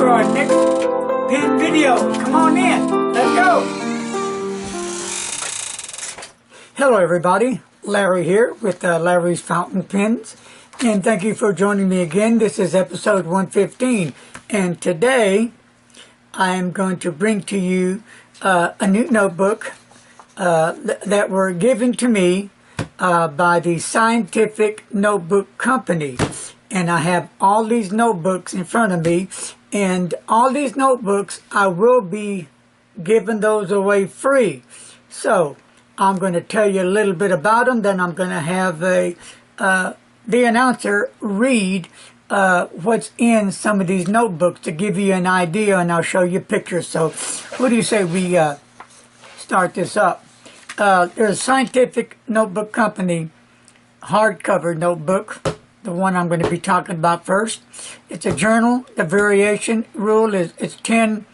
our next pen video. Come on in. Let's go. Hello everybody. Larry here with Larry's Fountain Pens. And thank you for joining me again. This is episode 115. And today I am going to bring to you a new notebook that were given to me by the Scientific Notebook Company. And I have all these notebooks in front of me, and all these notebooks I will be giving those away free. So I'm going to tell you a little bit about them, then I'm going to have the announcer read what's in some of these notebooks to give you an idea, and I'll show you pictures. So what do you say we start this up? There's a Scientific Notebook Company hardcover notebook, the one I'm going to be talking about first. It's a journal. The variation rule is it's 10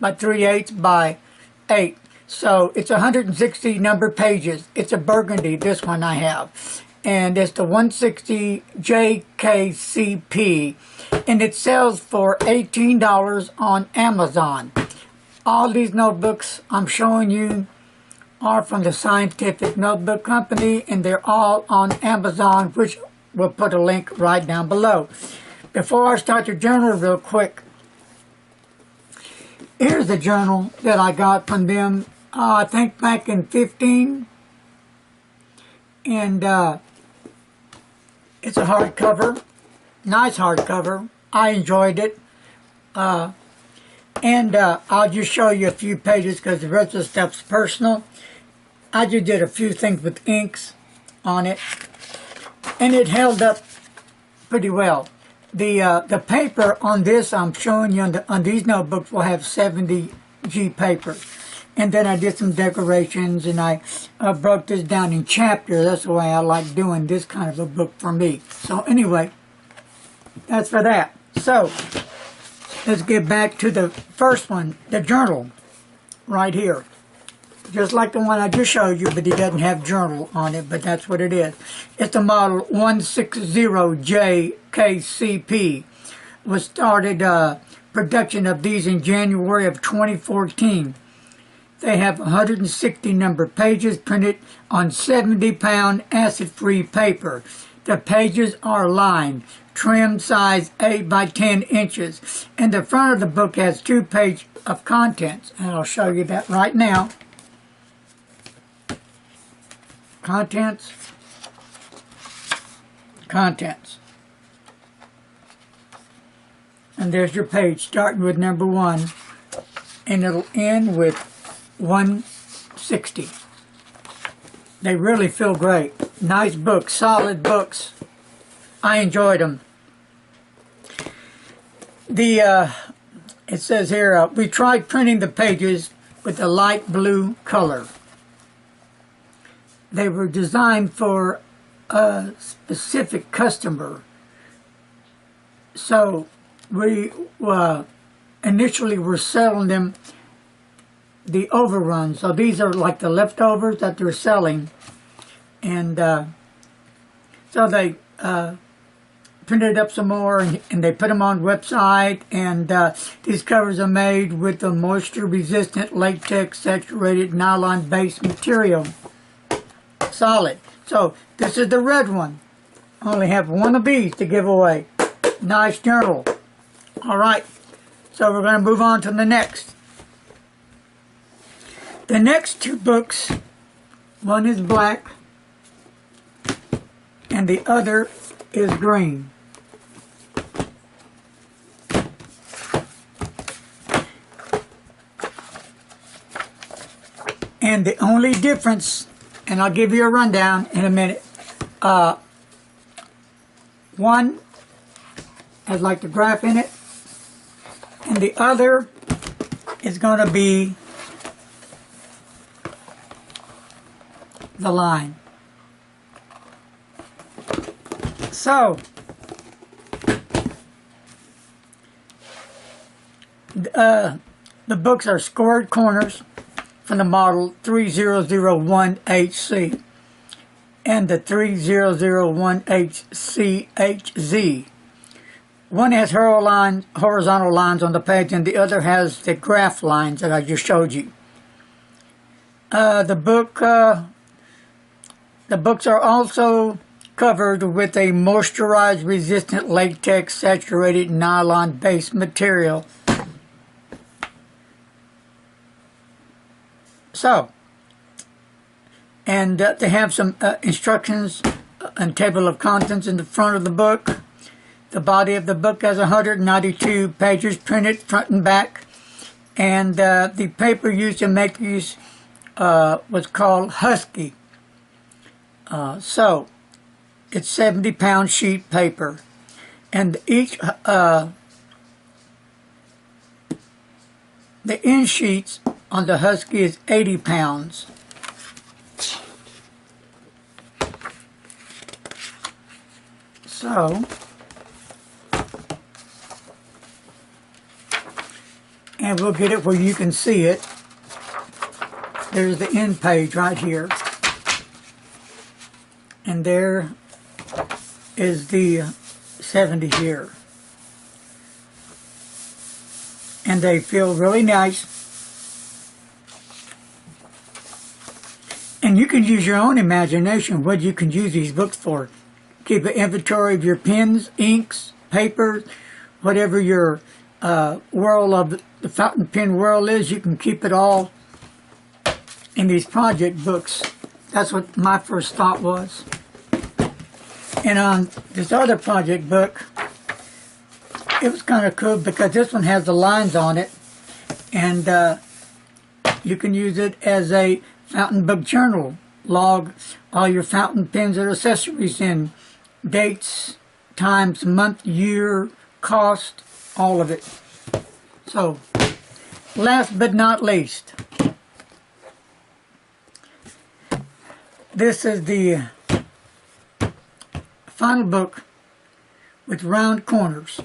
by 3/8 by 8. So it's 160 number pages. It's a burgundy, this one I have. And it's the 160 JKCP. And it sells for $18 on Amazon. All these notebooks I'm showing you are from the Scientific Notebook Company, and they're all on Amazon, which we'll put a link right down below. Before I start the journal real quick, here's the journal that I got from them, I think back in 15. And it's a hardcover, nice hardcover. I enjoyed it. I'll just show you a few pages because the rest of the stuff's personal. I just did a few things with inks on it, and it held up pretty well. The paper on this I'm showing you on these notebooks will have 70G paper. And then I did some decorations, and I broke this down in chapters. That's the way I like doing this kind of a book for me. So anyway, that's for that. So let's get back to the first one, the journal, right here. Just like the one I just showed you, but it doesn't have journal on it, but that's what it is. It's the model 160JKCP. Was started production of these in January of 2014. They have 160 number pages printed on 70-pound acid-free paper. The pages are lined, trim size 8 by 10 inches. And the front of the book has 2 pages of contents, and I'll show you that right now. Contents. And there's your page, starting with number 1, and it'll end with 160. They really feel great. Nice books, solid books. I enjoyed them. It says here, we tried printing the pages with a light blue color. They were designed for a specific customer. So we initially were selling them the overruns. So these are like the leftovers that they're selling. And so they printed up some more, and they put them on the website. And these covers are made with a moisture-resistant latex saturated nylon-based material. Solid. So this is the red one. I only have one of these to give away. Nice journal. Alright, so we're going to move on to the next. The next 2 books, one is black and the other is green. And the only difference, and I'll give you a rundown in a minute, one has like the graph in it, and the other is going to be the line. So the books are scored corners from the model 3001HC and the 3001HCHZ. one has horizontal lines on the page, and the other has the graph lines that I just showed you. The books are also covered with a moisturized resistant latex saturated nylon based material. So, and they have some instructions and table of contents in the front of the book. The body of the book has 192 pages printed front and back, and the paper used to make these was called Husky. So it's 70-pound sheet paper, and each the end sheets on the Husky is 80 pounds. So, and we'll get it where you can see it. There's the end page right here. And there is the 70 here. And they feel really nice. And you can use your own imagination what you can use these books for. Keep an inventory of your pens, inks, paper, whatever your world of the fountain pen world is, you can keep it all in these project books. That's what my first thought was. And on this other project book, it was kind of cool because this one has the lines on it, and you can use it as a fountain book journal. Log all your fountain pens and accessories in, dates, times, month, year, cost, all of it. So, last but not least, this is the final book with round corners.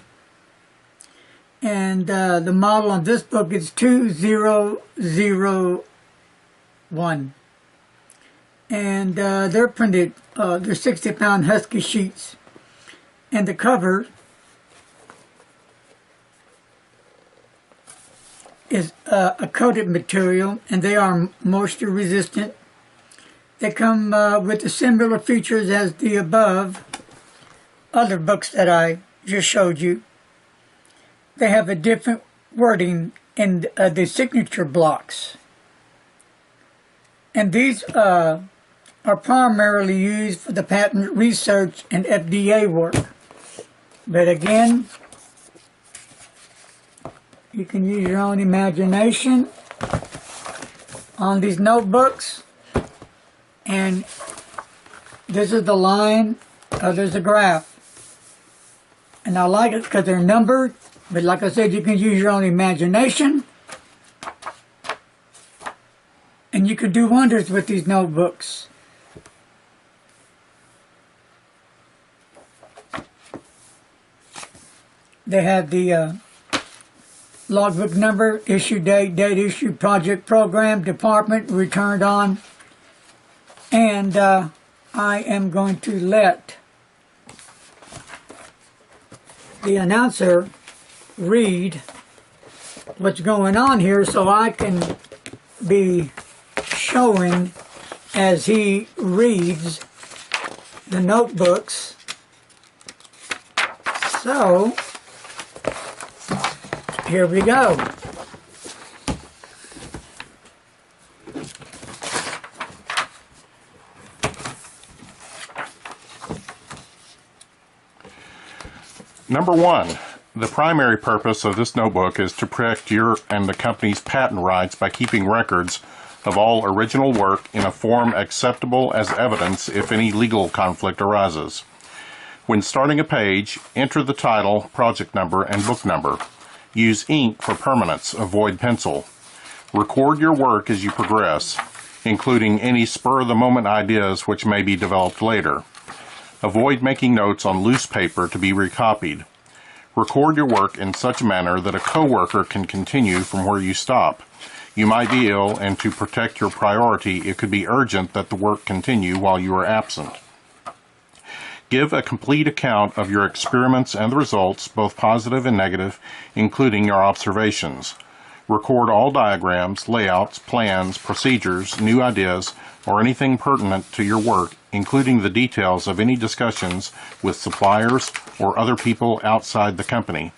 And the model on this book is 2001. And they're printed, they're 60-pound Husky sheets. And the cover is a coated material, and they are moisture resistant. They come with the similar features as the above other books that I just showed you. They have a different wording in the signature blocks. And these are primarily used for the patent research and FDA work. But again, you can use your own imagination on these notebooks. And this is the line, there's a graph. And I like it because they're numbered, but like I said, you can use your own imagination. And you can do wonders with these notebooks. They have the logbook number, issue date, date issued, project, program, department, returned on. And I am going to let the announcer read what's going on here so I can be showing as he reads the notebooks. So, here we go. Number one, the primary purpose of this notebook is to protect your and the company's patent rights by keeping records of all original work in a form acceptable as evidence if any legal conflict arises. When starting a page, enter the title, project number, and book number. Use ink for permanence, avoid pencil. Record your work as you progress, including any spur-of-the-moment ideas which may be developed later. Avoid making notes on loose paper to be recopied. Record your work in such a manner that a coworker can continue from where you stop. You might be ill, and to protect your priority, it could be urgent that the work continue while you are absent. Give a complete account of your experiments and the results, both positive and negative, including your observations. Record all diagrams, layouts, plans, procedures, new ideas, or anything pertinent to your work, including the details of any discussions with suppliers or other people outside the company.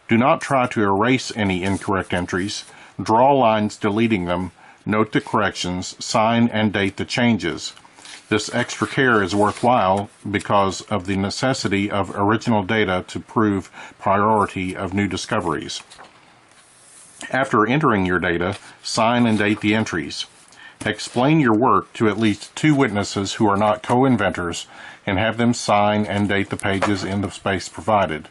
Do not try to erase any incorrect entries. Draw lines deleting them, note the corrections, sign and date the changes. This extra care is worthwhile because of the necessity of original data to prove priority of new discoveries. After entering your data, sign and date the entries. Explain your work to at least 2 witnesses who are not co-inventors and have them sign and date the pages in the space provided.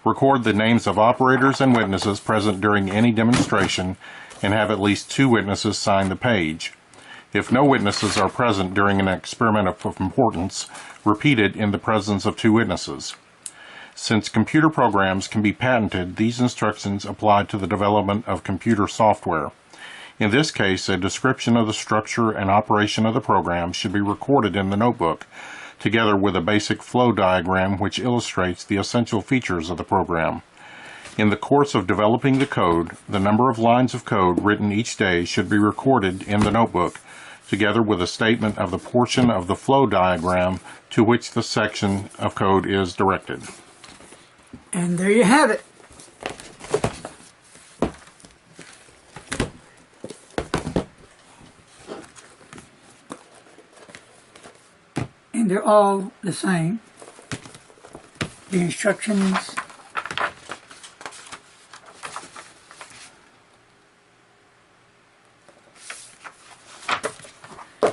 Record the names of operators and witnesses present during any demonstration and have at least 2 witnesses sign the page. If no witnesses are present during an experiment of importance, repeat it in the presence of 2 witnesses. Since computer programs can be patented, these instructions apply to the development of computer software. In this case, a description of the structure and operation of the program should be recorded in the notebook, together with a basic flow diagram which illustrates the essential features of the program. In the course of developing the code, the number of lines of code written each day should be recorded in the notebook, together with a statement of the portion of the flow diagram to which the section of code is directed. And there you have it. And they're all the same. The instructions.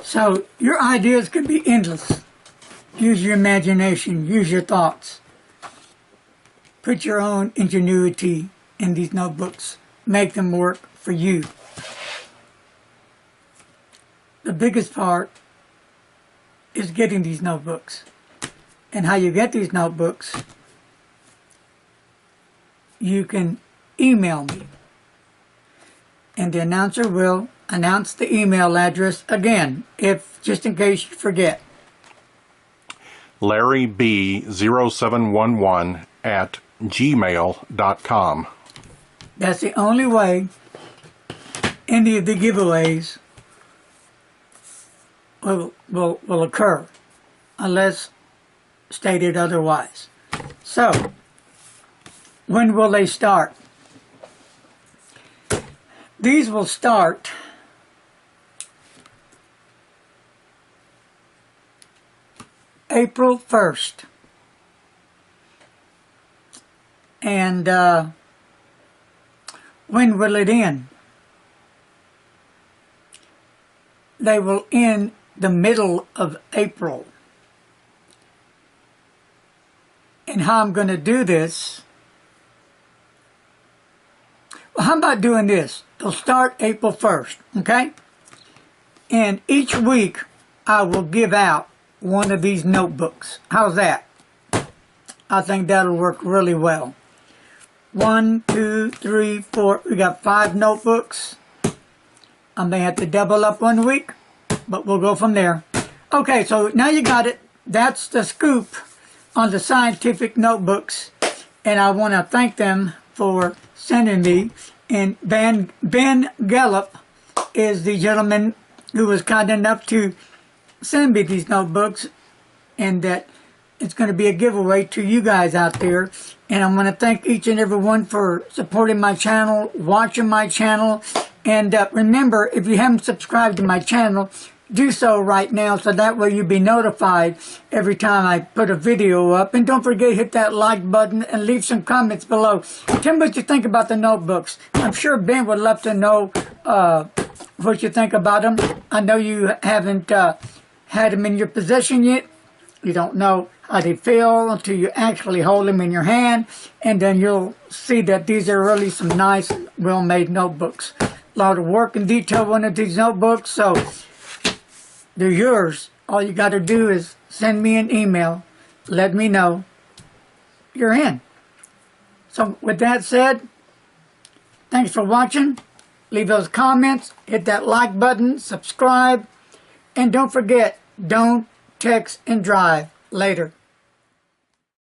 So your ideas can be endless. Use your imagination, use your thoughts. Put your own ingenuity in these notebooks. Make them work for you. The biggest part is getting these notebooks. And how you get these notebooks, you can email me. And the announcer will announce the email address again, just in case you forget. LarryB0711@gmail.com. That's the only way any of the giveaways will occur, unless stated otherwise. So, when will they start? These will start April 1st. And when will it end? They will end the middle of April. And how I'm going to do this, well, how about doing this? They'll start April 1st, okay? And each week I will give out one of these notebooks. How's that? I think that'll work really well. 1, 2, 3, 4. We got 5 notebooks. I may have to double up one week, but we'll go from there. Okay, so now you got it. That's the scoop on the scientific notebooks. And I want to thank them for sending me. And Ben Gallup is the gentleman who was kind enough to send me these notebooks, and that it's going to be a giveaway to you guys out there. And I want to thank each and every one for supporting my channel, watching my channel. And remember, if you haven't subscribed to my channel, do so right now, so that way you'll be notified every time I put a video up. And don't forget to hit that like button and leave some comments below. Tell me what you think about the notebooks. I'm sure Ben would love to know what you think about them. I know you haven't had them in your possession yet. You don't know how they feel until you actually hold them in your hand, and then you'll see that these are really some nice, well-made notebooks. A lot of work and detail went into these notebooks, so they're yours. All you got to do is send me an email. Let me know you're in. So with that said, thanks for watching. Leave those comments. Hit that like button. Subscribe. And don't forget, don't text and drive. Later.